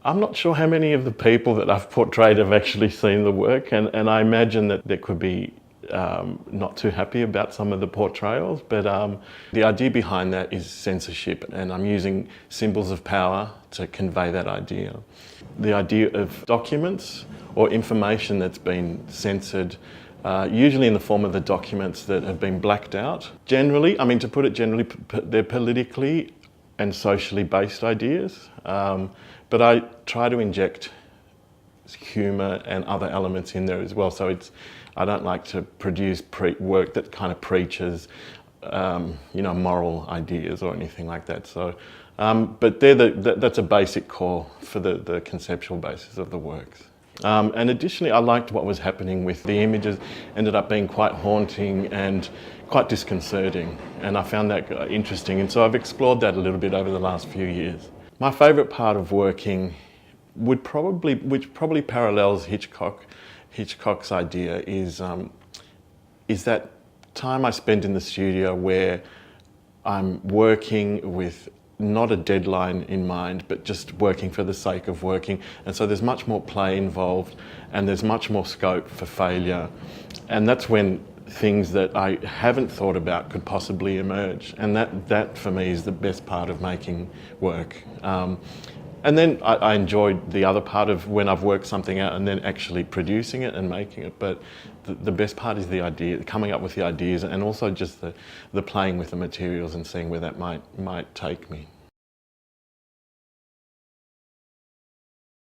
I'm not sure how many of the people that I've portrayed have actually seen the work, and I imagine that there could be not too happy about some of the portrayals, but the idea behind that is censorship, and I'm using symbols of power to convey that idea. The idea of documents or information that's been censored, usually in the form of the documents that have been blacked out. Generally, I mean, to put it generally, they're politically and socially based ideas, but I try to inject humour and other elements in there as well. So I don't like to produce work that kind of preaches, moral ideas or anything like that. So, but that's a basic core for the conceptual basis of the works. And additionally, I liked what was happening with the images. Ended up being quite haunting and quite disconcerting, and I found that interesting. And so I've explored that a little bit over the last few years. My favourite part of working which probably parallels Hitchcock's idea, is that time I spend in the studio where I'm working with not a deadline in mind, but just working for the sake of working. And so there's much more play involved, and there's much more scope for failure. And that's when things that I haven't thought about could possibly emerge. And that for me is the best part of making work. And then I enjoyed the other part of when I've worked something out and then actually producing it and making it. But the best part is the idea, coming up with the ideas, and also just the playing with the materials and seeing where that might take me.